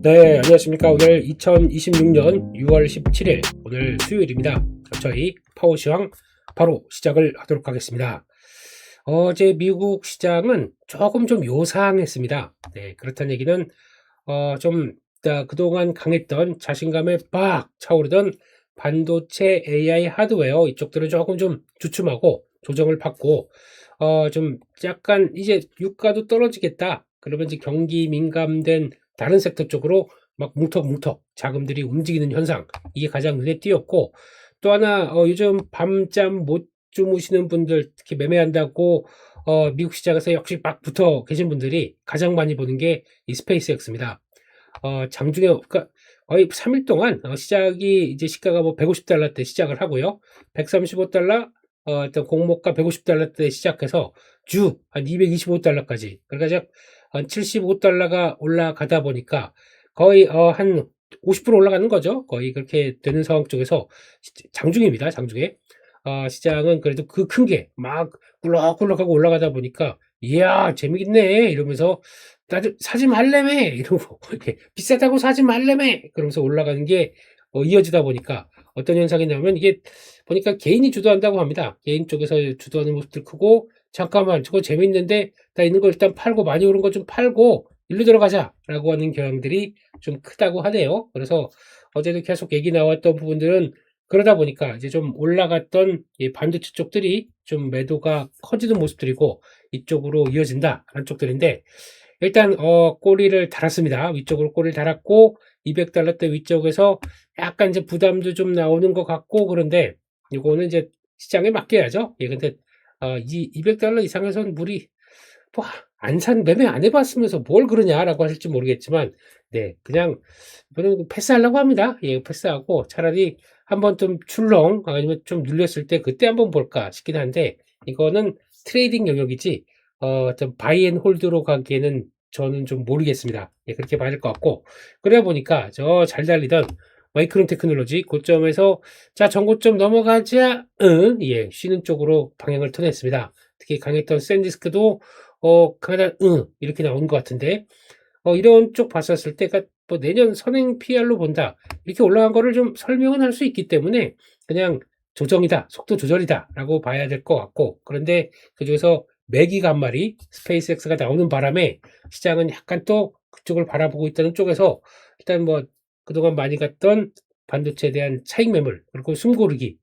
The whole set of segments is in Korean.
네, 안녕하십니까. 오늘 2026년 6월 17일, 오늘 수요일입니다. 저희 파워시황 바로 시작을 하도록 하겠습니다. 어제 미국 시장은 조금 좀 요상했습니다. 네, 그렇다는 얘기는, 그동안 강했던 자신감에 빡 차오르던 반도체, AI, 하드웨어 이쪽들은 조금 좀 주춤하고 조정을 받고, 좀 약간 이제 유가도 떨어지겠다. 그러면 이제 경기 민감된 다른 섹터 쪽으로 막 뭉턱뭉턱 자금들이 움직이는 현상, 이게 가장 눈에 띄었고, 또 하나 요즘 밤잠 못 주무시는 분들, 특히 매매한다고 미국 시장에서 역시 막 붙어 계신 분들이 가장 많이 보는 게 이 스페이스X입니다. 장중에, 그러니까 거의 3일 동안 시작이 이제 시가가 뭐 150달러 때 시작을 하고요. 135달러, 일단 공모가 150달러 때 시작해서 주 한 225달러까지. 그러니까 한 75달러가 올라가다 보니까 거의 한 50% 올라가는 거죠. 거의 그렇게 되는 상황 쪽에서 장중입니다. 장중에. 시장은 그래도 그 큰 게 막 꿀럭꿀럭하고 올라가다 보니까 이야 재미있네 이러면서 나도 사지 말래매 이러고 이렇게 비싸다고 사지 말래매 그러면서 올라가는 게 이어지다 보니까 어떤 현상이 나오면 이게 보니까 개인이 주도한다고 합니다. 개인 쪽에서 주도하는 모습들 크고 잠깐만 저거 재밌는데 나 있는 거 일단 팔고 많이 오른 거 좀 팔고 일로 들어가자라고 하는 경향들이 좀 크다고 하네요. 그래서 어제도 계속 얘기 나왔던 부분들은 그러다 보니까 이제 좀 올라갔던 이 반도체 쪽들이 좀 매도가 커지는 모습들이고 이쪽으로 이어진다라는 쪽들인데 일단 꼬리를 달았습니다. 위쪽으로 꼬리를 달았고 200달러대 위쪽에서 약간 이제 부담도 좀 나오는 것 같고 그런데 이거는 이제 시장에 맡겨야죠. 예, 근데 이 200달러 이상에서는 무리 뭐 안 산 매매 안 해봤으면서 뭘 그러냐라고 하실지 모르겠지만 네 그냥 이거는 패스하려고 합니다. 예, 패스하고 차라리 한번 좀 출렁 아니면 좀 눌렸을 때 그때 한번 볼까 싶긴 한데 이거는 트레이딩 영역이지 좀 바이 앤 홀드로 가기에는 저는 좀 모르겠습니다. 예, 그렇게 봐야 될 것 같고 그러다 보니까 저 잘 달리던 마이크론 테크놀로지 고점에서 자 전고점 넘어가자 예 쉬는 쪽으로 방향을 터냈습니다. 특히 강했던 샌디스크도 강하다 이렇게 나오는 것 같은데 이런 쪽 봤었을 때 그러니까 뭐 내년 선행 PR로 본다 이렇게 올라간 거를 좀 설명은 할 수 있기 때문에 그냥 조정이다 속도 조절이다라고 봐야 될 것 같고 그런데 그중에서 매기가 한 마리 스페이스X가 나오는 바람에 시장은 약간 또 그쪽을 바라보고 있다는 쪽에서 일단 뭐 그동안 많이 갔던 반도체에 대한 차익 매물 그리고 숨고르기가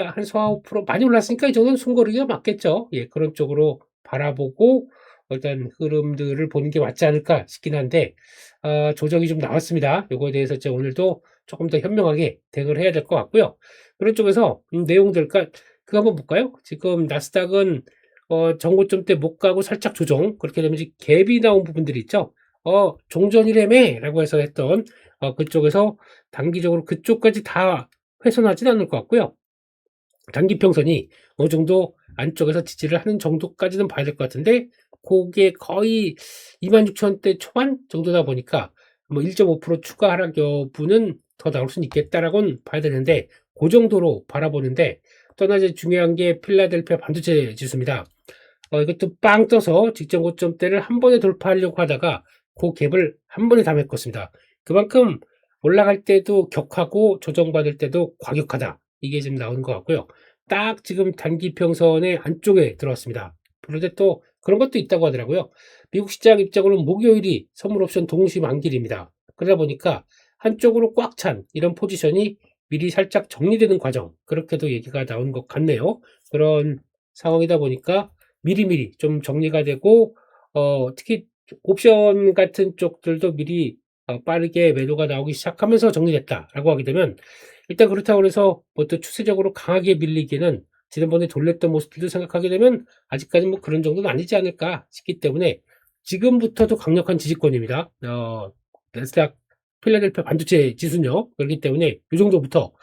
한 4~5% 많이 올랐으니까 이 정도는 숨고르기가 맞겠죠. 예, 그런 쪽으로 바라보고 일단 흐름들을 보는 게 맞지 않을까 싶긴 한데 조정이 좀 나왔습니다. 요거에 대해서 이제 오늘도 조금 더 현명하게 대응을 해야 될 것 같고요. 그런 쪽에서 내용들 그러니까 그거 한번 볼까요? 지금 나스닥은 전고점 때 못 가고 살짝 조정 그렇게 되면 이제 갭이 나온 부분들이 있죠. 종전이래매라고 해서 했던 그쪽에서 단기적으로 그쪽까지 다 훼손하지는 않을 것 같고요. 단기 평선이 어느 정도 안쪽에서 지지를 하는 정도까지는 봐야 될 것 같은데 그게 거의 26,000대 초반 정도다 보니까 뭐 1.5% 추가 하락 여부는 더 나올 수는 있겠다라고는 봐야 되는데 그 정도로 바라보는데 또 하나 이제 중요한 게 필라델피아 반도체 지수입니다. 이것도 빵 떠서 직전 고점대를 한 번에 돌파하려고 하다가 그 갭을 한 번에 다 메꿨습니다. 그만큼 올라갈 때도 격하고 조정받을 때도 과격하다. 이게 지금 나오는 것 같고요. 딱 지금 단기 평선의 안쪽에 들어왔습니다. 그런데 또 그런 것도 있다고 하더라고요. 미국 시장 입장으로는 목요일이 선물 옵션 동시 만기일입니다. 그러다 보니까 한쪽으로 꽉 찬 이런 포지션이 미리 살짝 정리되는 과정 그렇게도 얘기가 나온 것 같네요. 그런 상황이다 보니까 미리미리 좀 정리가 되고 특히 옵션 같은 쪽들도 미리 빠르게 매도가 나오기 시작하면서 정리됐다라고 하게 되면 일단 그렇다고 해서 뭐 또 추세적으로 강하게 밀리기는 지난번에 돌렸던 모습들도 생각하게 되면 아직까지 뭐 그런 정도는 아니지 않을까 싶기 때문에 지금부터도 강력한 지지권입니다. 나스닥 필라델피아 반도체 지수요. 그렇기 때문에 이 정도부터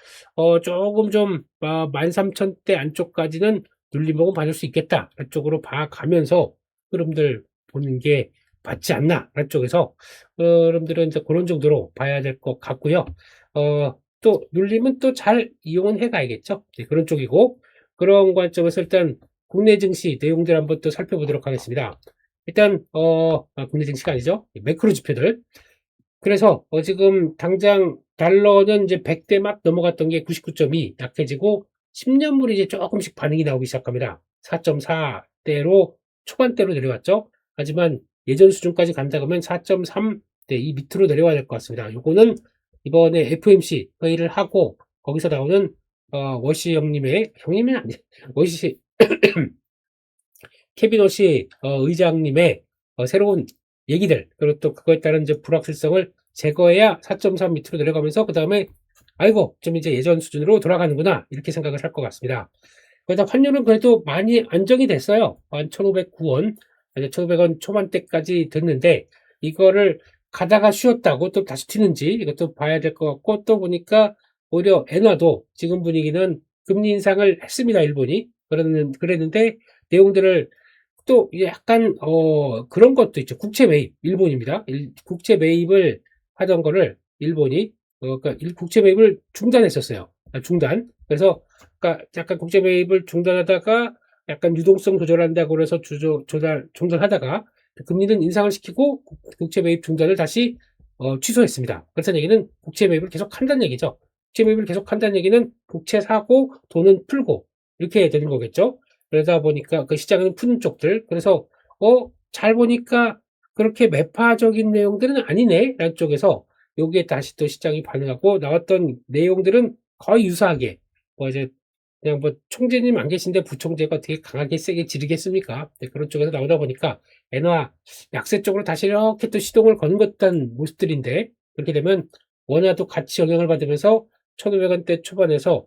조금 좀 13,000대 안쪽까지는 눌림목은 받을 수 있겠다. 쪽으로 봐가면서 흐름들 보는 게 맞지 않나. 쪽에서 여러분들은 이제 그런 정도로 봐야 될 것 같고요. 또 눌림은 또 잘 이용은 해 가야겠죠. 네, 그런 쪽이고 그런 관점에서 일단 국내 증시 내용들 한번 또 살펴보도록 하겠습니다. 일단 국내 증시가 아니죠. 매크로 지표들. 그래서 지금 당장 달러는 이제 100대 막 넘어갔던 게 99.2 약해지고 10년물이 이제 조금씩 반응이 나오기 시작합니다. 4.4대로 초반대로 내려왔죠. 하지만 예전 수준까지 간다 그러면 4.3대 이 밑으로 내려와야 될 것 같습니다. 요거는 이번에 FOMC 회의를 하고 거기서 나오는 워시 형님은 아니 워시 케빈 워시 의장님의 새로운 얘기들, 그리고 또 그거에 따른 이제 불확실성을 제거해야 4.3 밑으로 내려가면서 그 다음에 아이고 좀 이제 예전 수준으로 돌아가는구나 이렇게 생각을 할 것 같습니다. 그러다 환율은 그래도 많이 안정이 됐어요. 한 1,509원, 1,500원 초반대까지 됐는데 이거를 가다가 쉬었다고 또 다시 튀는지 이것도 봐야 될 것 같고, 또 보니까 오히려 엔화도 지금 분위기는 금리 인상을 했습니다. 일본이 그랬는데 내용들을 또 약간 그런 것도 있죠. 국채 매입 일본입니다. 국채 매입을 하던 거를 일본이 그러니까 국채 매입을 중단했었어요. 중단. 그래서 그러니까 약간 국채 매입을 중단하다가 약간 유동성 조절한다고 그래서 중단하다가 금리는 인상을 시키고 국채 매입 중단을 다시 취소했습니다. 그렇다는 얘기는 국채 매입을 계속 한다는 얘기죠. 국채 매입을 계속 한다는 얘기는 국채 사고 돈은 풀고 이렇게 되는 거겠죠. 그러다 보니까 그 시장은 푸는 쪽들, 그래서 잘 보니까 그렇게 매파적인 내용들은 아니네 라는 쪽에서 여기에 다시 또 시장이 반응하고, 나왔던 내용들은 거의 유사하게 이제 그냥 총재님 안 계신데 부총재가 어떻게 강하게 세게 지르겠습니까? 네, 그런 쪽에서 나오다 보니까 엔화 약세 쪽으로 다시 이렇게 또 시동을 거는 듯한 모습들인데, 그렇게 되면 원화도 같이 영향을 받으면서 1,500원대 초반에서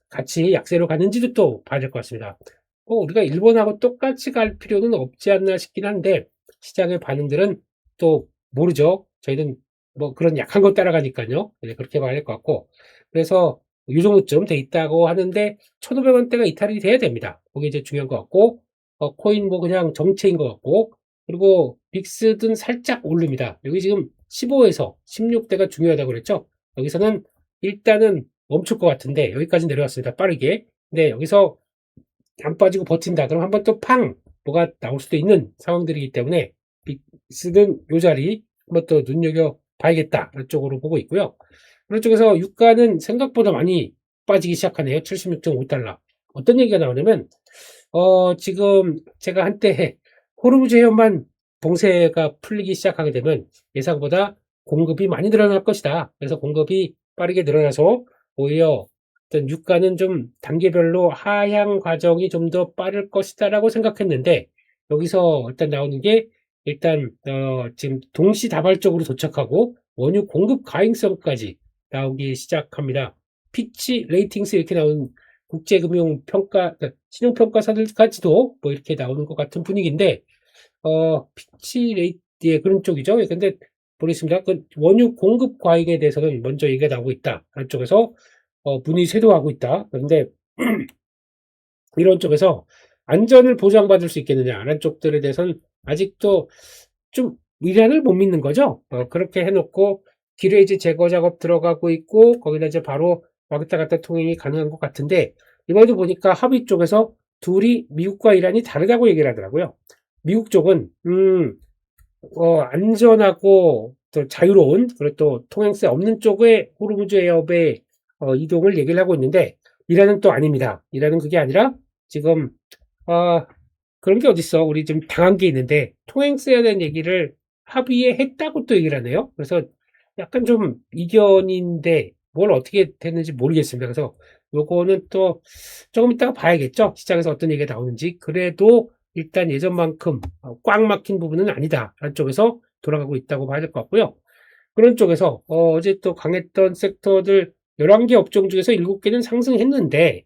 같이 약세로 가는지도 또 봐야 될 것 같습니다. 우리가 일본하고 똑같이 갈 필요는 없지 않나 싶긴 한데 시장의 반응들은 또 모르죠. 저희는 그런 약한 거 따라가니까요. 네, 그렇게 봐야 될 것 같고, 그래서 이 정도쯤 돼 있다고 하는데 1,500원대가 이탈이 돼야 됩니다. 그게 이제 중요한 것 같고, 코인 그냥 정체인 것 같고, 그리고 빅스든 살짝 오릅니다. 여기 지금 15에서 16대가 중요하다고 그랬죠. 여기서는 일단은 멈출 것 같은데 여기까지 내려왔습니다. 빠르게. 근데 여기서 안 빠지고 버틴다. 그럼 한번 또 뭐가 나올 수도 있는 상황들이기 때문에 빅스는 요 자리 한번 또 눈여겨 봐야겠다. 쪽으로 보고 있고요. 그런 쪽에서 유가는 생각보다 많이 빠지기 시작하네요. 76.5달러. 어떤 얘기가 나오냐면 지금 제가 한때 호르무즈 해협만 봉쇄가 풀리기 시작하게 되면 예상보다 공급이 많이 늘어날 것이다. 그래서 공급이 빠르게 늘어나서 오히려 어떤 유가는 좀 단계별로 하향 과정이 좀 더 빠를 것이다라고 생각했는데, 여기서 일단 나오는 게 일단 지금 동시다발적으로 도착하고 원유 공급 가행성까지 나오기 시작합니다. 피치 레이팅스 이렇게 나오는 국제금융평가, 그러니까 신용평가사들까지도 이렇게 나오는 것 같은 분위기인데, 피치 레이트, 예, 그런 쪽이죠. 근데 모르겠습니다. 그 원유 공급 과잉에 대해서는 먼저 얘기가 나오고 있다. 한쪽에서 문의 쇄도하고 있다. 그런데 이런 쪽에서 안전을 보장받을 수 있겠느냐라는 쪽들에 대해서는 아직도 좀 위안을 못 믿는 거죠. 그렇게 해놓고 기뢰이지 제거 작업 들어가고 있고 거기다 이제 바로 왔다 갔다 통행이 가능한 것 같은데, 이번에도 보니까 합의 쪽에서 둘이 미국과 이란이 다르다고 얘기를 하더라고요. 미국 쪽은 안전하고 또 자유로운, 그리고 또 통행세 없는 쪽의 호르무즈 해협의 이동을 얘기를 하고 있는데, 이란은 또 아닙니다. 이란은 그게 아니라 지금 그런 게 어딨어. 우리 좀 당한 게 있는데 통행세에 대한 얘기를 합의에 했다고 또 얘기를 하네요. 그래서 약간 좀 이견인데 뭘 어떻게 됐는지 모르겠습니다. 그래서 요거는 또 조금 이따가 봐야겠죠. 시장에서 어떤 얘기가 나오는지. 그래도 일단 예전만큼 꽉 막힌 부분은 아니다 라는 쪽에서 돌아가고 있다고 봐야 될 것 같고요. 그런 쪽에서 어제 또 강했던 섹터들 11개 업종 중에서 7개는 상승했는데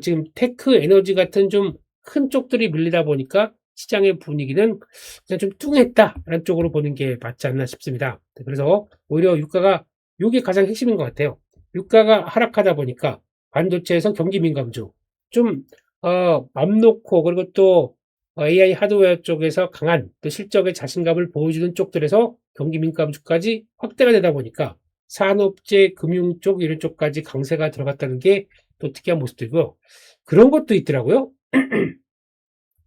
지금 테크, 에너지 같은 좀 큰 쪽들이 밀리다 보니까 시장의 분위기는 그냥 좀 뚱했다라는 쪽으로 보는 게 맞지 않나 싶습니다. 그래서 오히려 유가가, 이게 가장 핵심인 것 같아요. 유가가 하락하다 보니까 반도체에서 경기 민감주 좀 맘 놓고, 그리고 또 AI 하드웨어 쪽에서 강한 또 실적의 자신감을 보여주는 쪽들에서 경기 민감주까지 확대가 되다 보니까 산업재, 금융 쪽 이런 쪽까지 강세가 들어갔다는 게 또 특이한 모습들이고요. 그런 것도 있더라고요.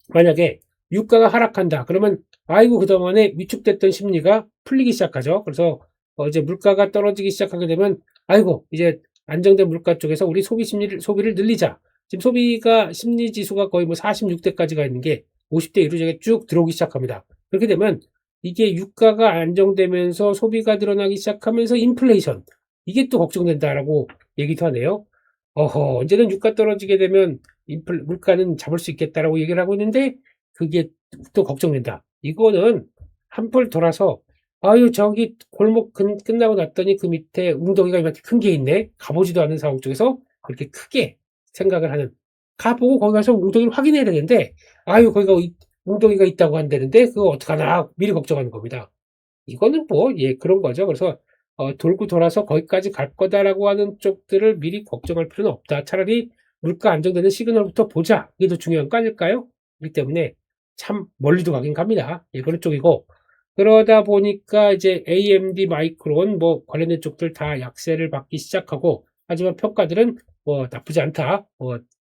만약에 유가가 하락한다 그러면 아이고 그동안에 위축됐던 심리가 풀리기 시작하죠. 그래서 이제 물가가 떨어지기 시작하게 되면 아이고 이제 안정된 물가 쪽에서 우리 소비를 늘리자. 지금 소비가 심리 지수가 거의 뭐 46대까지 가 있는 게 50대 이루저게 쭉 들어오기 시작합니다. 그렇게 되면 이게 유가가 안정되면서 소비가 늘어나기 시작하면서 인플레이션 이게 또 걱정된다라고 얘기도 하네요. 언제는 유가 떨어지게 되면 물가는 잡을 수 있겠다라고 얘기를 하고 있는데 그게 또 걱정된다. 이거는 한풀 돌아서 아유 저기 골목 끝나고 났더니 그 밑에 웅덩이가 이렇게 큰 게 있네. 가보지도 않은 상황 쪽에서 그렇게 크게 생각을 하는 가보고 거기 가서 웅덩이를 확인해야 되는데 아유 거기가 웅덩이가 있다고 한다는데 그거 어떡하나 미리 걱정하는 겁니다. 이거는 뭐 예 그런 거죠. 그래서 돌고 돌아서 거기까지 갈 거다라고 하는 쪽들을 미리 걱정할 필요는 없다. 차라리 물가 안정되는 시그널부터 보자. 이게 더 중요한 거 아닐까요? 그렇기 때문에 참 멀리도 가긴 갑니다. 예, 그런 쪽이고 그러다 보니까 이제 AMD, 마이크론 뭐 관련된 쪽들 다 약세를 받기 시작하고 하지만 평가들은 뭐 나쁘지 않다.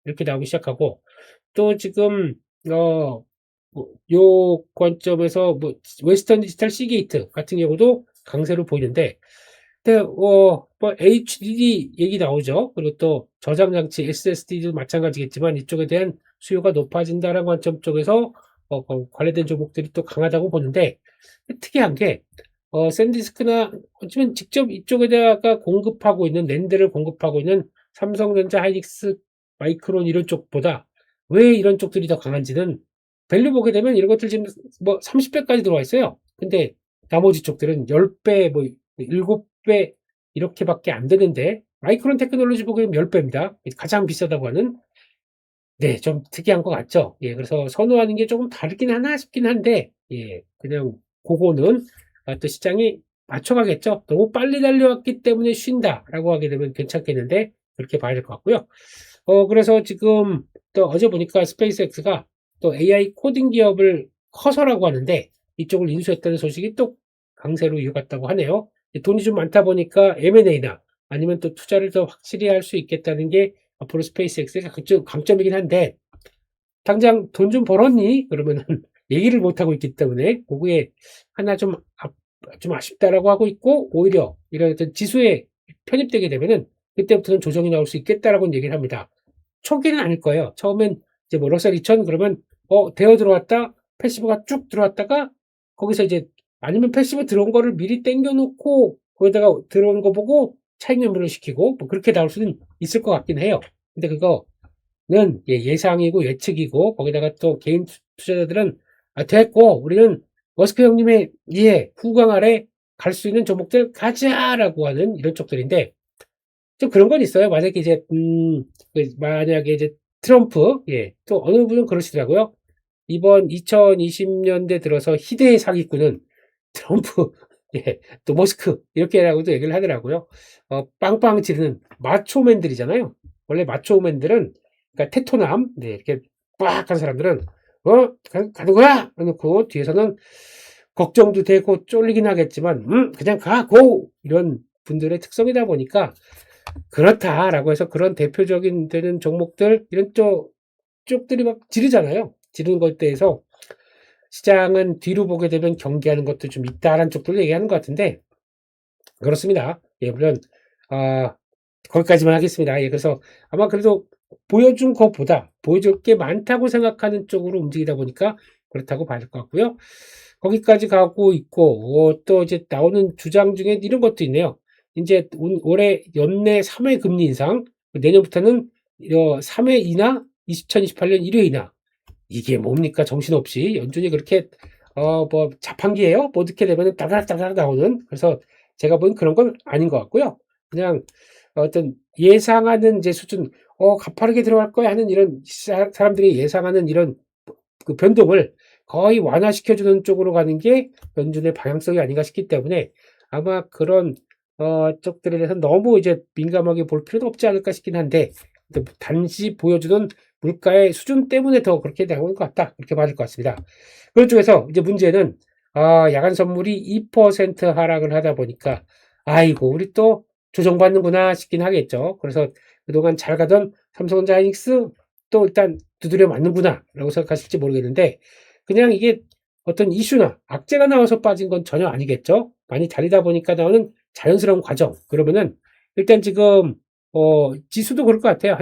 이렇게 나오기 시작하고 또 지금 어 요 관점에서 뭐 웨스턴 디지털 시게이트 같은 경우도 강세로 보이는데 근데 뭐 HDD 얘기 나오죠. 그리고 또 저장 장치 SSD도 마찬가지겠지만 이쪽에 대한 수요가 높아진다는 관점 쪽에서 관련된 종목들이 또 강하다고 보는데 특이한 게 샌디스크나 어쩌면 직접 이쪽에다가 공급하고 있는 랜드를 공급하고 있는 삼성전자, 하이닉스, 마이크론 이런 쪽보다 왜 이런 쪽들이 더 강한지는 밸류 보게 되면 이런 것들 지금 뭐 30배까지 들어와 있어요. 근데 나머지 쪽들은 10배, 뭐 7배 이렇게밖에 안 되는데 마이크론 테크놀로지 보게 되면 10배입니다. 가장 비싸다고 하는 네, 좀 특이한 것 같죠? 예, 그래서 선호하는 게 조금 다르긴 하나 싶긴 한데, 예, 그냥 그거는 또 시장이 맞춰가겠죠? 너무 빨리 달려왔기 때문에 쉰다라고 하게 되면 괜찮겠는데, 그렇게 봐야 될 것 같고요. 그래서 지금 또 어제 보니까 스페이스X가 또 AI 코딩 기업을 커서라고 하는데, 이쪽을 인수했다는 소식이 또 강세로 이어갔다고 하네요. 돈이 좀 많다 보니까 M&A나 아니면 또 투자를 더 확실히 할 수 있겠다는 게 앞으로 스페이스X의 강점이긴 한데 당장 돈 좀 벌었니? 그러면은 얘기를 못 하고 있기 때문에 그거에 하나 좀 아쉽다라고 하고 있고 오히려 이런 어떤 지수에 편입되게 되면은 그때부터는 조정이 나올 수 있겠다라고 얘기를 합니다. 초기는 아닐 거예요. 처음엔 이제 뭐 러셀 2000 그러면 대어 들어왔다 패시브가 쭉 들어왔다가 거기서 이제 아니면 패시브 들어온 거를 미리 땡겨 놓고 거기다가 들어온 거 보고 차익 연결을 시키고 뭐 그렇게 나올 수는 있을 것 같긴 해요. 근데 그거는 예상이고 예측이고 거기다가 또 개인 투자자들은 됐고 우리는 머스크 형님의 후광 아래 갈 수 있는 종목들 가자라고 하는 이런 쪽들인데 좀 그런 건 있어요. 만약에 이제 만약에 이제 트럼프 또 어느 분은 그러시더라고요. 이번 2020년대 들어서 희대의 사기꾼은 트럼프 또 머스크 이렇게라고도 얘기를 하더라고요. 빵빵 지르는 마초맨들이잖아요. 원래 마초맨들은 그러니까 테토남 이렇게 빡 한 사람들은 가는 거야 해놓고 뒤에서는 걱정도 되고 쫄리긴 하겠지만 그냥 가고 이런 분들의 특성이다 보니까 그렇다라고 해서 그런 대표적인 되는 종목들 이런 쪽들이 막 지르잖아요. 지르는 것에 대해서 시장은 뒤로 보게 되면 경계하는 것도 좀 있다라는 쪽들을 얘기하는 것 같은데 그렇습니다. 물론 아, 거기까지만 하겠습니다. 그래서 아마 그래도 보여준 것보다 보여줄 게 많다고 생각하는 쪽으로 움직이다 보니까 그렇다고 봐야 될 것 같고요. 거기까지 가고 있고 또 이제 나오는 주장 중에 이런 것도 있네요. 이제 올해 연내 3회 금리 인상, 내년부터는 3회 인하, 2028년 1회 인하. 이게 뭡니까? 정신없이 연준이 그렇게 뭐 자판기예요? 뭐 어떻게 되면 따닥따닥 나오는. 그래서 제가 본 그런 건 아닌 것 같고요. 그냥 어떤 예상하는 이제 수준, 가파르게 들어갈 거야 하는 이런 사람들이 예상하는 이런 그 변동을 거의 완화시켜주는 쪽으로 가는 게 연준의 방향성이 아닌가 싶기 때문에 아마 그런 쪽들에 대해서 너무 이제 민감하게 볼 필요는 없지 않을까 싶긴 한데 단지 보여주는 물가의 수준 때문에 더 그렇게 나오는 것 같다 이렇게 봐야 될 것 같습니다. 그런 쪽에서 이제 문제는 야간 선물이 2% 하락을 하다 보니까 아이고 우리 또 조정받는구나 싶긴 하겠죠. 그래서 그동안 잘 가던 삼성전자 하이닉스 또 일단 두드려 맞는구나 라고 생각하실지 모르겠는데 그냥 이게 어떤 이슈나 악재가 나와서 빠진 건 전혀 아니겠죠. 많이 다르다 보니까 나오는 자연스러운 과정. 그러면은 일단 지금 지수도 그럴 것 같아요.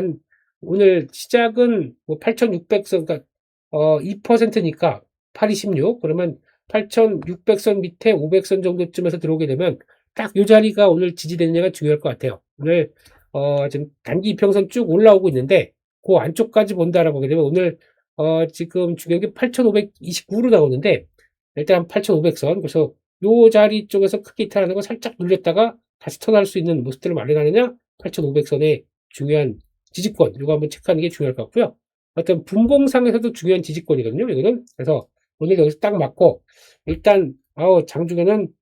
오늘 시작은 뭐 8,600선, 그러니까 2%니까 826. 그러면 8,600선 밑에 500선 정도쯤에서 들어오게 되면 딱 이 자리가 오늘 지지되느냐가 중요할 것 같아요. 오늘 지금 단기 이평선 쭉 올라오고 있는데 그 안쪽까지 본다라고 하게 되면 오늘 지금 중요한 게 8,529로 나오는데 일단 8,500선, 그래서 요 자리 쪽에서 크게 이탈하는 거 살짝 눌렸다가 다시 턴할 수 있는 모습들을 마련하느냐, 8,500선의 중요한 지지권, 이거 한번 체크하는 게 중요할 것 같고요. 어떤 분봉상에서도 중요한 지지권이거든요, 이거는. 그래서 오늘 여기서 딱 맞고, 일단, 장중에는,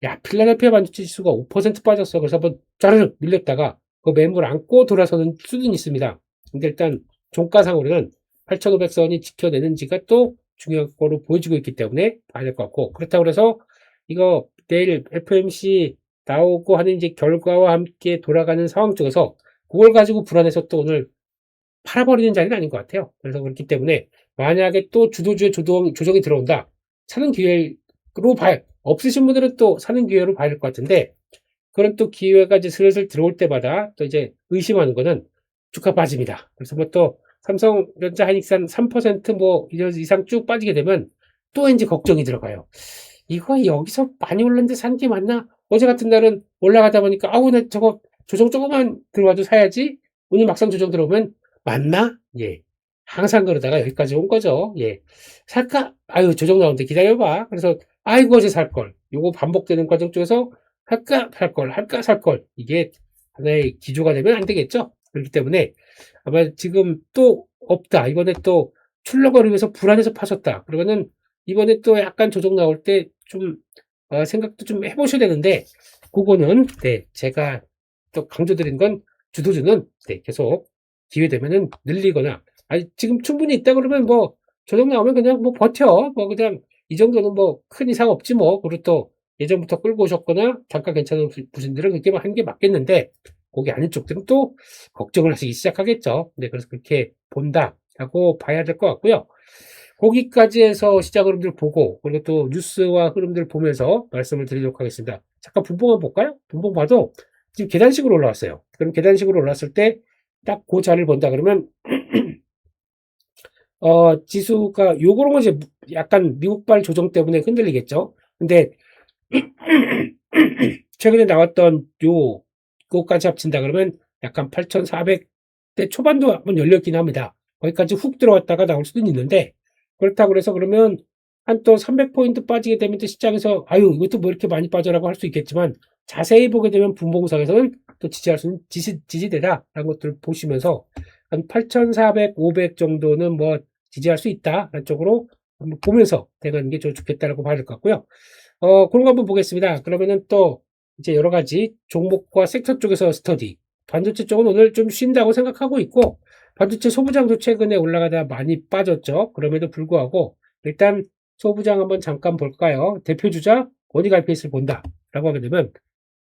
야, 필라델피아 반도체 지수가 5% 빠졌어. 그래서 한번 짜르륵 밀렸다가, 그 매물 안고 돌아서는 수준이 있습니다. 근데 일단, 종가상으로는 8,500선이 지켜내는지가 또 중요한 거로 보여지고 있기 때문에 봐야 될 것 같고, 그렇다고 해서 이거 내일 FMC 나오고 하는 이제 결과와 함께 돌아가는 상황 쪽에서 그걸 가지고 불안해서 또 오늘 팔아버리는 자리는 아닌 것 같아요. 그래서 그렇기 때문에 만약에 또 주도주의 조정이 들어온다. 사는 기회로 없으신 분들은 또 사는 기회로 봐야 될 것 같은데, 그런 또 기회가 이제 슬슬 들어올 때마다 또 이제 의심하는 거는 주가 빠집니다. 그래서 뭐 또 삼성전자 하이닉스한 3%뭐 이상 쭉 빠지게 되면 또 이제 걱정이 들어가요. 이거 여기서 많이 올랐는데 산 게 맞나? 어제 같은 날은 올라가다 보니까 아우 나 저거 조정 조금만 들어와도 사야지. 오늘 막상 조정 들어오면 맞나? 예. 항상 그러다가 여기까지 온 거죠. 예. 살까? 아유 조정 나오는데 기다려봐. 그래서 아이고 어제 살 걸. 요거 반복되는 과정 쪽에서 할까 팔 걸, 할까 살 걸. 이게 하나의 기조가 되면 안 되겠죠. 그렇기 때문에 아마 지금 또 없다. 이번에 또 출렁거리면서 불안해서 파셨다. 그러면은 이번에 또 약간 조정 나올 때 좀 생각도 좀 해보셔야 되는데, 그거는 네, 제가 또 강조드린 건 주도주는 네, 계속 기회 되면은 늘리거나, 아니 지금 충분히 있다 그러면 뭐 조정 나오면 그냥 뭐 버텨. 뭐 그냥 이 정도는 뭐 큰 이상 없지 뭐. 그리고 또 예전부터 끌고 오셨거나 잠깐 괜찮은 분들은 그렇게 하는 게 맞겠는데, 거기 아닌 쪽들은 또 걱정을 하시기 시작하겠죠. 네, 그래서 그렇게 본다라고 봐야 될 것 같고요. 거기까지 해서 시장 흐름들 보고, 그리고 또 뉴스와 흐름들 보면서 말씀을 드리도록 하겠습니다. 잠깐 분봉 한번 볼까요? 분봉 봐도 지금 계단식으로 올라왔어요. 그럼 계단식으로 올라왔을 때 딱 그 자리를 본다 그러면 지수가 요거는 이제 약간 미국발 조정 때문에 흔들리겠죠. 근데 최근에 나왔던 그거까지 합친다 그러면 약간 8,400대 초반도 한번 열렸긴 합니다. 거기까지 훅 들어왔다가 나올 수도 있는데, 그렇다고 해서 그러면 한 또 300포인트 빠지게 되면 또 시장에서 아유 이것도 뭐 이렇게 많이 빠져라고 할 수 있겠지만, 자세히 보게 되면 분봉상에서는 또 지지할 수 있는 지지대다라는 것들을 보시면서 한 8,400, 500 정도는 뭐 지지할 수 있다라는 쪽으로 한번 보면서 대가는 게 좀 좋겠다라고 봐야 될 것 같고요. 그런 거 한번 보겠습니다. 그러면은 또 이제 여러 가지 종목과 섹터 쪽에서 스터디. 반도체 쪽은 오늘 좀 쉰다고 생각하고 있고, 반도체 소부장도 최근에 올라가다 많이 빠졌죠. 그럼에도 불구하고 일단 소부장 한번 잠깐 볼까요? 대표 주자 원익 IPS를 본다라고 하게 되면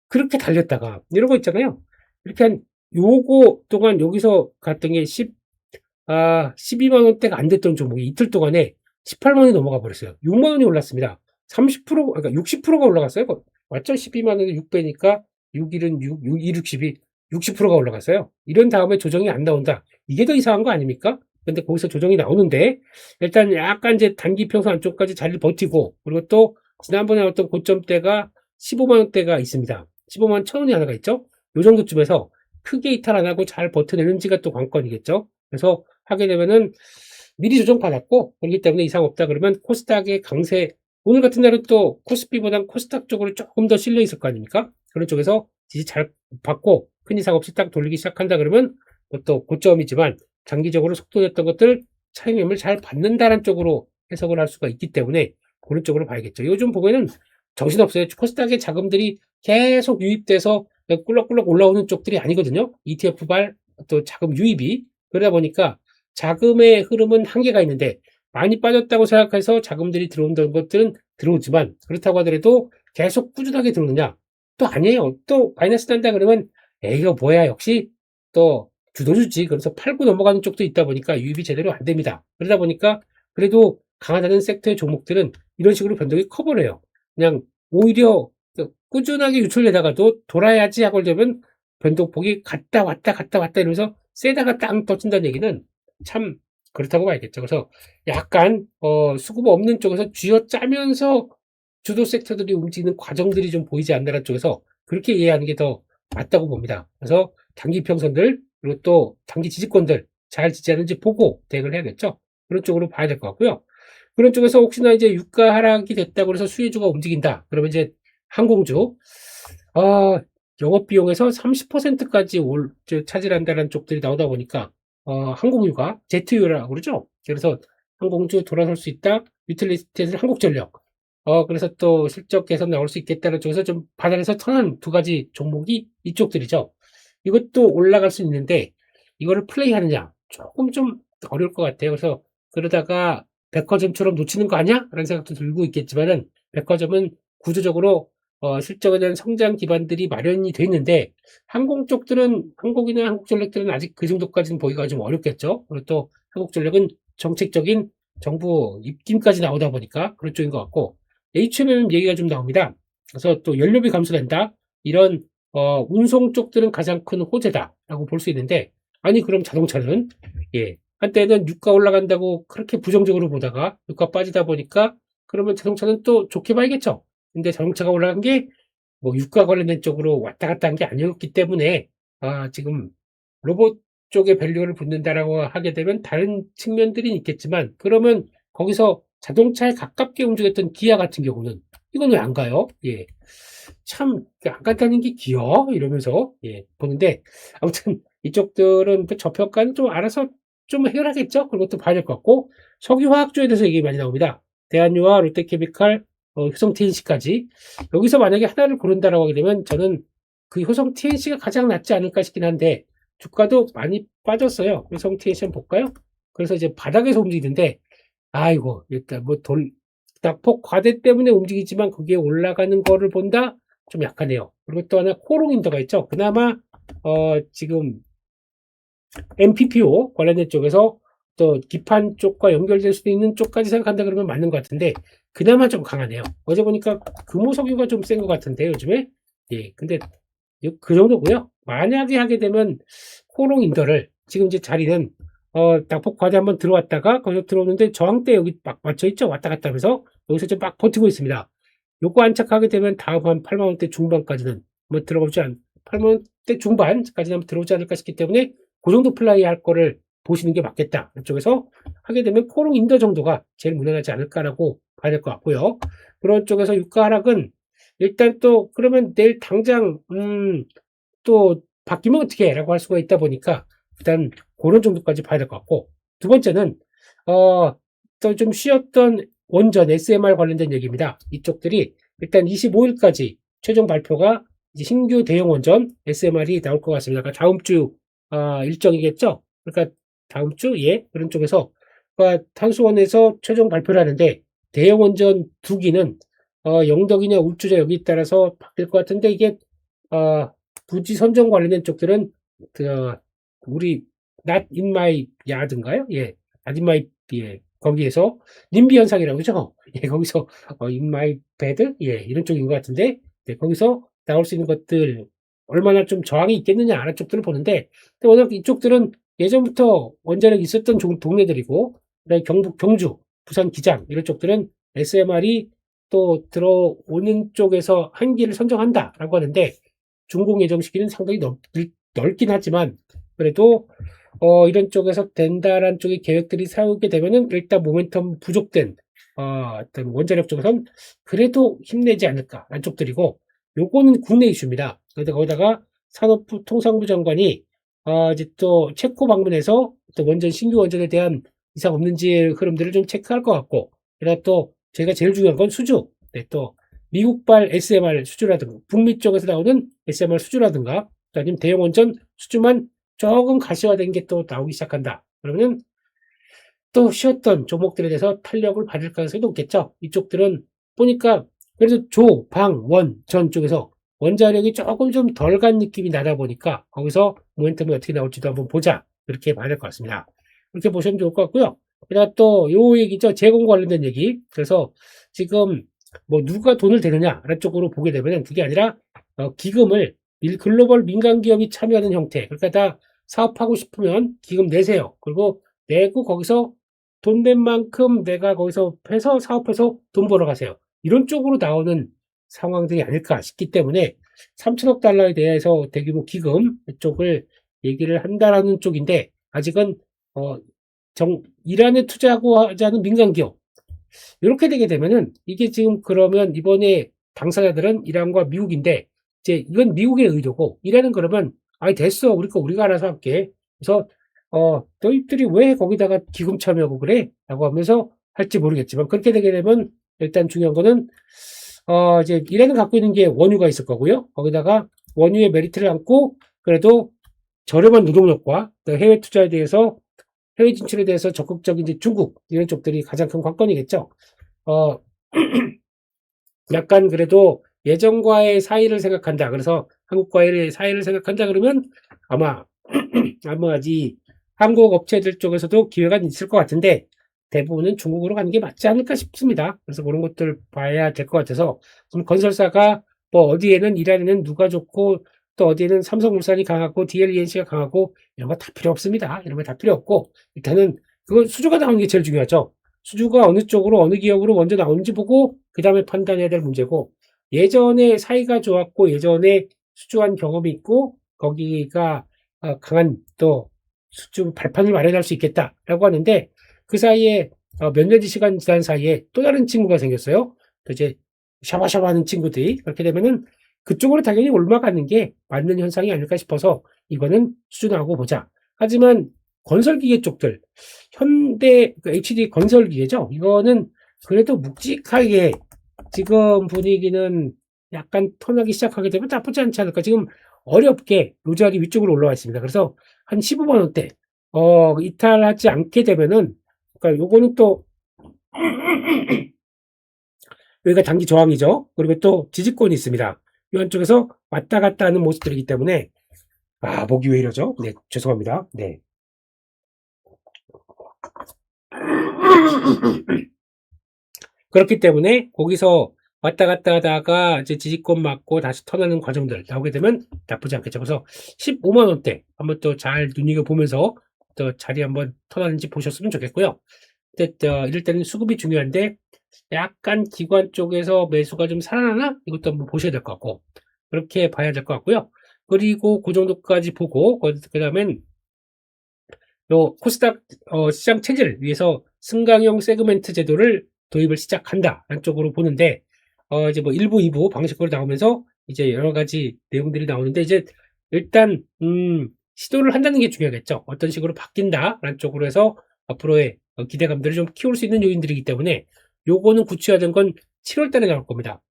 그렇게 달렸다가 이런 거 있잖아요. 이렇게 한 요거 동안 여기서 갔던 게 12만 원대가 안 됐던 종목이 이틀 동안에 18만 원이 넘어가 버렸어요. 6만 원이 올랐습니다. 30%, 그러니까 60%가 올라갔어요. 맞죠? 12만 원에 6배니까 6일은 6, 6, 2, 60이 60%가 올라갔어요. 이런 다음에 조정이 안 나온다. 이게 더 이상한 거 아닙니까? 근데 거기서 조정이 나오는데, 일단 약간 이제 단기 평선 안쪽까지 자리를 버티고, 그리고 또 지난번에 어떤 고점대가 15만 원대가 있습니다. 15만 1,000원이 하나가 있죠? 요 정도쯤에서 크게 이탈 안 하고 잘 버텨내는지가 또 관건이겠죠? 그래서 하게 되면은 미리 조정받았고, 그렇기 때문에 이상 없다 그러면 코스닥의 강세, 오늘 같은 날은 또 코스피보단 코스닥 쪽으로 조금 더 실려 있을 거 아닙니까? 그런 쪽에서 지지 잘 받고 큰 이상 없이 딱 돌리기 시작한다 그러면 또 고점이지만 장기적으로 속도냈던 것들 차익 매물 잘 받는다는 쪽으로 해석을 할 수가 있기 때문에 그런 쪽으로 봐야겠죠. 요즘 보면은 정신없어요. 코스닥의 자금들이 계속 유입돼서 꿀럭꿀럭 올라오는 쪽들이 아니거든요. ETF발 또 자금 유입이. 그러다 보니까 자금의 흐름은 한계가 있는데, 많이 빠졌다고 생각해서 자금들이 들어온다는 것들은 들어오지만, 그렇다고 하더라도 계속 꾸준하게 들어오느냐? 또 아니에요. 또 마이너스 난다 그러면 에이 이거 뭐야, 역시 또 주도주지. 그래서 팔고 넘어가는 쪽도 있다 보니까 유입이 제대로 안 됩니다. 그러다 보니까 그래도 강하다는 섹터의 종목들은 이런 식으로 변동이 커버려요. 그냥 오히려 꾸준하게 유출되다가도 돌아야지 하고 되면 변동폭이 갔다 왔다 갔다 왔다 이러면서 세다가 땅 터진다는 얘기는 참 그렇다고 봐야겠죠. 그래서 약간 수급 없는 쪽에서 쥐어짜면서 주도 섹터들이 움직이는 과정들이 좀 보이지 않는다는 쪽에서 그렇게 이해하는 게 더 맞다고 봅니다. 그래서 단기 평선들 그리고 또 단기 지지권들 잘 지지하는지 보고 대응을 해야겠죠. 그런 쪽으로 봐야 될 것 같고요. 그런 쪽에서 혹시나 이제 유가 하락이 됐다고 해서 수혜주가 움직인다. 그러면 이제 항공주, 아, 영업 비용에서 30%까지 차지한다는 쪽들이 나오다 보니까, 항공유가 제트유라고 그러죠. 그래서 항공주 돌아설 수 있다. 유틸리티에서는 한국전력. 그래서 또 실적 개선 나올 수 있겠다는 쪽에서 좀 바닥에서 턴한 두 가지 종목이 이쪽들이죠. 이것도 올라갈 수 있는데, 이거를 플레이하느냐, 조금 좀 어려울 것 같아요. 그래서 그러다가 백화점처럼 놓치는 거 아니야? 라는 생각도 들고 있겠지만은, 백화점은 구조적으로 실적에 대한 성장 기반들이 마련이 돼 있는데, 항공 쪽들은, 항공이나 한국전력들은 아직 그 정도까지는 보기가 좀 어렵겠죠. 그리고 또 한국전력은 정책적인 정부 입김까지 나오다 보니까 그런 쪽인 것 같고, HMM 얘기가 좀 나옵니다. 그래서 또 연료비 감소된다. 이런 운송 쪽들은 가장 큰 호재다라고 볼 수 있는데, 아니 그럼 자동차는 한때는 유가 올라간다고 그렇게 부정적으로 보다가 유가 빠지다 보니까 그러면 자동차는 또 좋게 봐야겠죠. 근데 자동차가 올라간 게 뭐 유가 관련된 쪽으로 왔다 갔다 한 게 아니었기 때문에 지금 로봇 쪽에 밸류를 붙는다라고 하게 되면 다른 측면들이 있겠지만 그러면 거기서 자동차에 가깝게 움직였던 기아 같은 경우는 이건 왜 안 가요? 예. 참, 안 간다는 게 기어? 이러면서, 보는데, 아무튼, 이쪽들은 그 저평가는 좀 알아서 좀 해결하겠죠? 그런 것도 봐야 될 것 같고, 석유화학주에 대해서 얘기 많이 나옵니다. 대한유화, 롯데케미칼, 효성 TNC까지. 여기서 만약에 하나를 고른다라고 하게 되면 저는 그 효성 TNC가 가장 낫지 않을까 싶긴 한데, 주가도 많이 빠졌어요. 효성 TNC 한번 볼까요? 그래서 이제 바닥에서 움직이는데, 아이고, 일단 뭐 낙폭 과대 때문에 움직이지만 그게 올라가는 거를 본다? 좀 약하네요. 그리고 또 하나 코롱인더가 있죠. 그나마 지금 MPPO 관련된 쪽에서 또 기판 쪽과 연결될 수도 있는 쪽까지 생각한다 그러면 맞는 것 같은데 그나마 좀 강하네요. 어제 보니까 금호석유가 좀 센 것 같은데 요즘에 근데 그 정도고요. 만약에 하게 되면 코롱인더를 지금 이제 자리는 낙폭 과대 한번 들어왔다가 거기서 들어오는데 저항대 여기 막 맞춰 있죠. 왔다 갔다 하면서 여기서 좀 막 버티고 있습니다. 요거 안착하게 되면 다음 한 8만 원대 중반까지는 뭐 들어오지 8만 원대 중반까지는 한번 들어오지 않을까 싶기 때문에 그 정도 플라이 할 거를 보시는 게 맞겠다. 이쪽에서 하게 되면 코롱 인더 정도가 제일 무난하지 않을까라고 봐야 될 것 같고요. 그런 쪽에서 유가 하락은 일단 또 그러면 내일 당장 또 바뀌면 어떻게 해? 라고 할 수가 있다 보니까 일단 그런 정도까지 봐야 될 것 같고 두 번째는 또 좀 쉬었던 원전 SMR 관련된 얘기입니다. 이쪽들이 일단 25일까지 최종 발표가 이제 신규 대형 원전 SMR이 나올 것 같습니다. 그러니까 다음 주 일정이겠죠. 그러니까 다음 주 그런 쪽에서 그러니까 탄수원에서 최종 발표를 하는데 대형 원전 2기는 영덕이냐 울주자 여기에 따라서 바뀔 것 같은데 이게 부지 선정 관련된 쪽들은 그 우리 not in my yard인가요? not in my 거기에서 님비 현상이라고 그러죠? 거기서 in my bed 이런 쪽인 것 같은데 거기서 나올 수 있는 것들 얼마나 좀 저항이 있겠느냐 하는 쪽들을 보는데 워낙 이쪽들은 예전부터 원자력이 있었던 동네들이고 그다음에 경북 경주 부산 기장 이런 쪽들은 SMR이 또 들어오는 쪽에서 한기를 선정한다라고 하는데 준공 예정 시기는 상당히 넓긴 하지만 그래도 이런 쪽에서 된다라는 쪽의 계획들이 세우게 되면은 일단 모멘텀 부족된 어떤 원자력 쪽에선 그래도 힘내지 않을까라는 쪽들이고 요거는 국내 이슈입니다. 그런데 거기다가 산업부 통상부 장관이 이제 또 체코 방문해서 또 신규 원전에 대한 이상 없는지 흐름들을 좀 체크할 것 같고 그다가 또 제가 제일 중요한 건 수주. 또 미국발 SMR 수주라든가 북미 쪽에서 나오는 SMR 수주라든가 아니면 대형 원전 수주만 조금 가시화된 게 또 나오기 시작한다. 그러면 또 쉬었던 종목들에 대해서 탄력을 받을 가능성이 높겠죠. 이쪽들은 보니까 그래도 방, 원, 전 쪽에서 원자력이 조금 좀 덜 간 느낌이 나다 보니까 거기서 모멘텀이 어떻게 나올지도 한번 보자. 이렇게 봐야 될 것 같습니다. 이렇게 보시면 좋을 것 같고요. 그다가 또 요 얘기죠. 재공 관련된 얘기. 그래서 지금 뭐 누가 돈을 대느냐라는 쪽으로 보게 되면 그게 아니라 기금을 글로벌 민간 기업이 참여하는 형태. 그러니까 다 사업하고 싶으면 기금 내세요. 그리고 내고 거기서 돈 낸 만큼 내가 거기서 해서 사업해서 돈 벌어가세요. 이런 쪽으로 나오는 상황들이 아닐까 싶기 때문에 3천억 달러에 대해서 대규모 기금 쪽을 얘기를 한다라는 쪽인데 아직은 어, 이란에 투자하고 하자는 민간 기업 이렇게 되게 되면은 이게 지금 그러면 이번에 당사자들은 이란과 미국인데 이제 이건 미국의 의도고 이란은 그러면 아니 됐어 우리 거 우리가 알아서 할게. 그래서 너희들이 왜 거기다가 기금 참여하고 그래? 라고 하면서 할지 모르겠지만 그렇게 되게 되면 일단 중요한 거는 이제 이란은 갖고 있는 게 원유가 있을 거고요. 거기다가 원유의 메리트를 안고 그래도 저렴한 노동력과 해외 투자에 대해서 해외 진출에 대해서 적극적인 이제 중국 이런 쪽들이 가장 큰 관건이겠죠. 어, 약간 그래도 예전과의 사이를 생각한다. 그래서 한국과의 사이를 생각한다 그러면 아마 이 한국 업체들 쪽에서도 기회가 있을 것 같은데 대부분은 중국으로 가는 게 맞지 않을까 싶습니다. 그래서 그런 것들 봐야 될 것 같아서 좀 건설사가 뭐 어디에는 이란에는 누가 좋고 또 어디에는 삼성물산이 강하고 DLENC가 강하고 이런 거 다 필요 없습니다. 이런 거 다 필요 없고 일단은 그거 수주가 나오는 게 제일 중요하죠. 수주가 어느 쪽으로 어느 기업으로 먼저 나오는지 보고 그 다음에 판단해야 될 문제고 예전에 사이가 좋았고 예전에 수주한 경험이 있고 거기가 강한 또 수주 발판을 마련할 수 있겠다라고 하는데 그 사이에 몇몇 시간 지난 사이에 또 다른 친구가 생겼어요. 또 이제 샤바샤바 하는 친구들이 그렇게 되면은 그쪽으로 당연히 올라가는 게 맞는 현상이 아닐까 싶어서 이거는 수준하고 보자. 하지만 건설기계 쪽들 현대 HD 건설기계죠. 이거는 그래도 묵직하게 지금 분위기는 약간 턴하기 시작하게 되면 나쁘지 않지 않을까. 지금 어렵게 요자리 위쪽으로 올라와 있습니다. 그래서 한 15만 원대 이탈하지 않게 되면은 그러니까 요거는 또 여기가 단기 저항이죠. 그리고 또 지지권이 있습니다. 이 한쪽에서 왔다 갔다 하는 모습들이기 때문에 목이 왜 이러죠? 네, 죄송합니다. 네. 그렇기 때문에 거기서 왔다 갔다 하다가 이제 지지권 맞고 다시 턴하는 과정들 나오게 되면 나쁘지 않겠죠. 그래서 15만 원대 한번 또 잘 눈여겨보면서 또 자리 한번 턴하는지 보셨으면 좋겠고요. 근데 이럴 때는 수급이 중요한데 약간 기관 쪽에서 매수가 좀 살아나나? 이것도 한번 보셔야 될 것 같고 그렇게 봐야 될 것 같고요. 그리고 그 정도까지 보고 그 다음엔 요 코스닥 시장 체제를 위해서 승강형 세그멘트 제도를 도입을 시작한다 쪽으로 보는데 이제 뭐 1부, 2부 방식으로 나오면서 이제 여러 가지 내용들이 나오는데 이제 일단 시도를 한다는 게 중요하겠죠. 어떤 식으로 바뀐다라는 쪽으로 해서 앞으로의 기대감들을 좀 키울 수 있는 요인들이기 때문에 요거는 구체화된 건 7월 달에 나올 겁니다.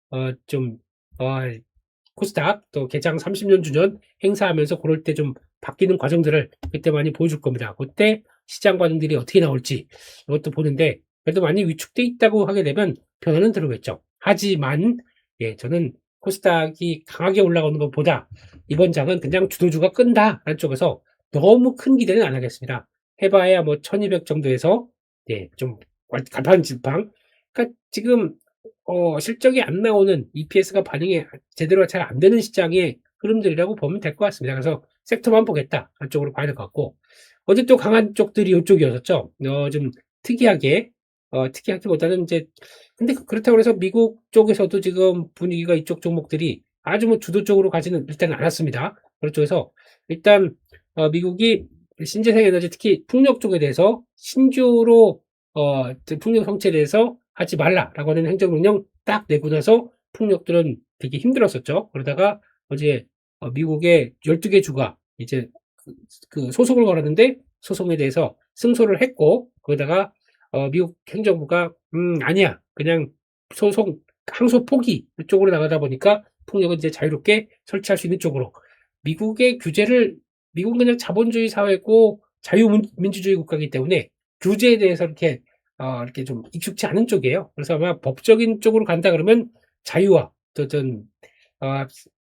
코스닥 또 개장 30년 주년 행사하면서 그럴 때 좀 바뀌는 과정들을 그때 많이 보여줄 겁니다. 그때 시장 반응들이 어떻게 나올지 이것도 보는데 그래도 많이 위축돼 있다고 하게 되면 변화는 들어오겠죠. 하지만 저는 코스닥이 강하게 올라가는 것보다 이번 장은 그냥 주도주가 끈다라는 쪽에서 너무 큰 기대는 안 하겠습니다. 해봐야 뭐 1200 정도에서 좀 간판 지팡 그러니까 지금 실적이 안 나오는 EPS가 반영이 제대로 잘 안 되는 시장의 흐름들이라고 보면 될 것 같습니다. 그래서 섹터만 보겠다. 한쪽으로 봐야 될 것 같고. 어제 또 강한 쪽들이 이쪽이었었죠. 좀 특이하게, 특이하기보다는 이제, 근데 그렇다고 해서 미국 쪽에서도 지금 분위기가 이쪽 종목들이 아주 뭐 주도적으로 가지는 일단 않았습니다. 그쪽에서 일단, 미국이 신재생 에너지 특히 풍력 쪽에 대해서 신주로, 풍력 성체에 대해서 하지 말라라고 하는 행정명령 딱 내고 나서 풍력들은 되게 힘들었었죠. 그러다가 어제 미국의 12개 주가 이제 그 소송을 걸었는데 소송에 대해서 승소를 했고 거기다가 미국 행정부가 아니야 그냥 소송 항소 포기 쪽으로 나가다 보니까 풍력은 이제 자유롭게 설치할 수 있는 쪽으로 미국의 규제를 미국은 그냥 자본주의 사회고 자유민주주의 국가이기 때문에 규제에 대해서 이렇게 좀 익숙치 않은 쪽이에요. 그래서 아마 법적인 쪽으로 간다 그러면 자유와 어떤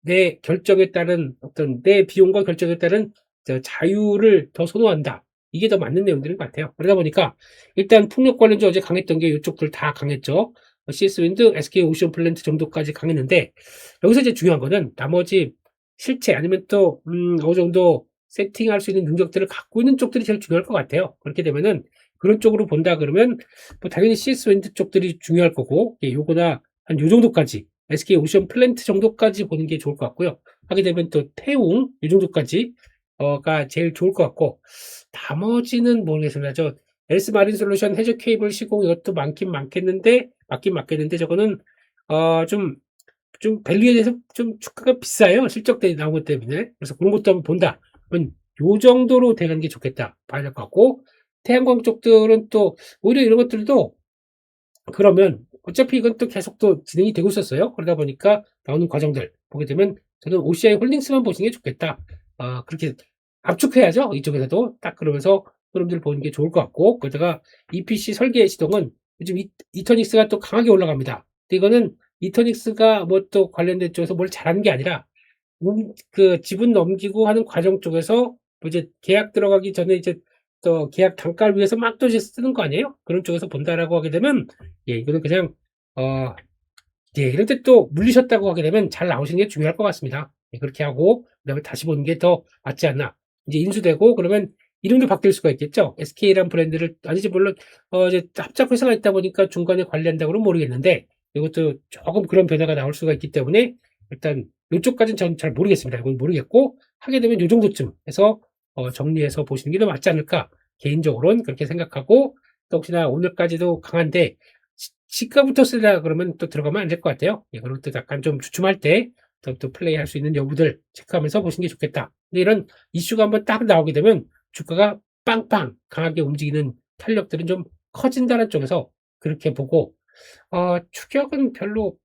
내 결정에 따른 어떤 내 비용과 결정에 따른 자유를 더 선호한다. 이게 더 맞는 내용들인 것 같아요. 그러다 보니까 일단 풍력 관련주 어제 강했던 게 이쪽들 다 강했죠. CS 윈드, SK 오션 플랜트 정도까지 강했는데 여기서 이제 중요한 거는 나머지 실체 아니면 또 어느 정도 세팅할 수 있는 능력들을 갖고 있는 쪽들이 제일 중요할 것 같아요. 그렇게 되면은 그런 쪽으로 본다 그러면 뭐 당연히 CS 윈드 쪽들이 중요할 거고 요거나 한 요 정도까지 SK 오션 플랜트 정도까지 보는 게 좋을 것 같고요. 하게 되면 또 태웅 이 정도까지 가 제일 좋을 것 같고 나머지는 모르겠습니다. 저 엘스 마린 솔루션 해저 케이블 시공 이것도 많긴 많겠는데 맞긴 맞겠는데 저거는 좀 밸류에 대해서 좀 주가가 비싸요. 실적 때 나온 것 때문에. 그래서 그런 것도 한번 본다. 그러면 요 정도로 돼가는 게 좋겠다. 봐야 될 것 같고 태양광 쪽들은 또 오히려 이런 것들도 그러면 어차피 이건 또 계속 또 진행이 되고 있었어요. 그러다 보니까 나오는 과정들 보게 되면 저는 OCI 홀딩스만 보시는 게 좋겠다. 그렇게 압축해야죠. 이쪽에서도 딱 그러면서 흐름들 보는 게 좋을 것 같고 거기다가 EPC 설계 시동은 요즘 이터닉스가 또 강하게 올라갑니다. 근데 이거는 이터닉스가 뭐 또 관련된 쪽에서 뭘 잘하는 게 아니라 그 지분 넘기고 하는 과정 쪽에서 뭐 이제 계약 들어가기 전에 이제 또 계약 단가를 위해서 막 또 이제 쓰는 거 아니에요? 그런 쪽에서 본다라고 하게 되면 이거는 그냥 이럴 때 또 물리셨다고 하게 되면 잘 나오시는 게 중요할 것 같습니다. 그렇게 하고 그다음에 다시 보는 게 더 맞지 않나. 이제 인수되고 그러면 이름도 바뀔 수가 있겠죠. SK라는 브랜드를 아니지 물론 이제 합작 회사가 있다 보니까 중간에 관리한다고는 모르겠는데 이것도 조금 그런 변화가 나올 수가 있기 때문에 일단 이쪽까지는 전 잘 모르겠습니다. 이건 모르겠고 하게 되면 이 정도쯤 해서 정리해서 보시는 게 더 맞지 않을까. 개인적으로는 그렇게 생각하고 또 혹시나 오늘까지도 강한데 시가부터 쓰려 그러면 또 들어가면 안 될 것 같아요. 그리고 또 약간 좀 주춤할 때 또 플레이할 수 있는 여부들 체크하면서 보시는 게 좋겠다. 근데 이런 이슈가 한번 딱 나오게 되면 주가가 빵빵 강하게 움직이는 탄력들은 좀 커진다는 쪽에서 그렇게 보고 추격은 별로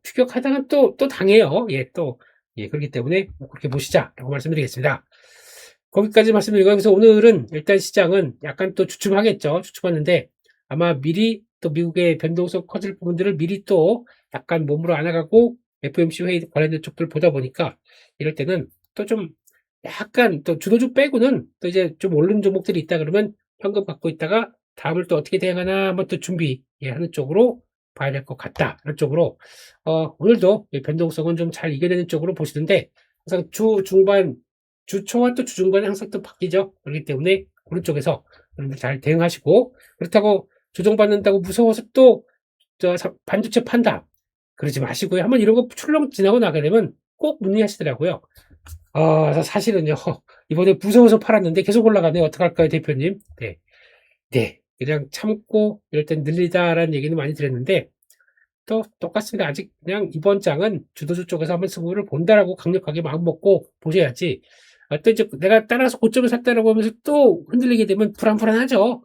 추격하다가 또 당해요. 그렇기 때문에 그렇게 보시자라고 말씀드리겠습니다. 거기까지 말씀드리고 그래서 오늘은 일단 시장은 약간 또 주춤하겠죠. 주춤하는데 아마 미리 또 미국의 변동성 커질 부분들을 미리 또 약간 몸으로 안아가고 FOMC 회의 관련된 쪽들 보다 보니까 이럴 때는 또 좀 약간 또 주도주 빼고는 또 이제 좀 오른 종목들이 있다 그러면 현금 갖고 있다가 다음을 또 어떻게 대응하나 한번 또 준비하는 쪽으로 봐야 될 것 같다. 그런 쪽으로 오늘도 변동성은 좀 잘 이겨내는 쪽으로 보시는데 항상 주 중반 주초와 또 주중반에 항상 또 바뀌죠. 그렇기 때문에 그런 쪽에서 여러분들 잘 대응하시고 그렇다고 조정받는다고 무서워서 또 반도체 판다. 그러지 마시고요. 한번 이런 거 출렁 지나고 나게 되면 꼭 문의하시더라고요. 사실은요. 이번에 무서워서 팔았는데 계속 올라가네. 어떡할까요, 대표님? 네. 그냥 참고 이럴 땐 늘리다라는 얘기는 많이 드렸는데 또 똑같습니다. 아직 그냥 이번 장은 주도주 쪽에서 한번 승부를 본다라고 강력하게 마음 먹고 보셔야지. 또 이제 내가 따라서 고점을 샀다라고 하면서 또 흔들리게 되면 불안하죠.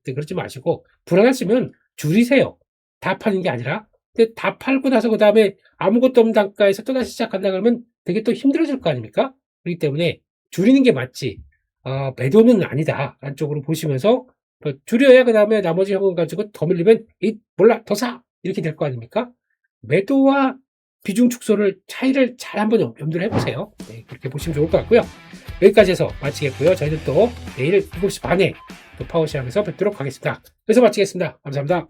그러지 마시고 불안하시면 줄이세요. 다 파는 게 아니라. 근데 다 팔고 나서 그 다음에 아무것도 없는 단가에서 또다시 시작한다 그러면 되게 또 힘들어질 거 아닙니까? 그렇기 때문에 줄이는 게 맞지. 매도는 아니다. 안쪽으로 보시면서 줄여야 그 다음에 나머지 현금 가지고 더 밀리면 몰라 더 사. 이렇게 될 거 아닙니까? 매도와 비중 축소를 차이를 잘 한번 염두를 해보세요. 그렇게 보시면 좋을 것 같고요. 여기까지 해서 마치겠고요. 저희는 또 내일 7시 반에 또 파워시장에서 뵙도록 하겠습니다. 그래서 마치겠습니다. 감사합니다.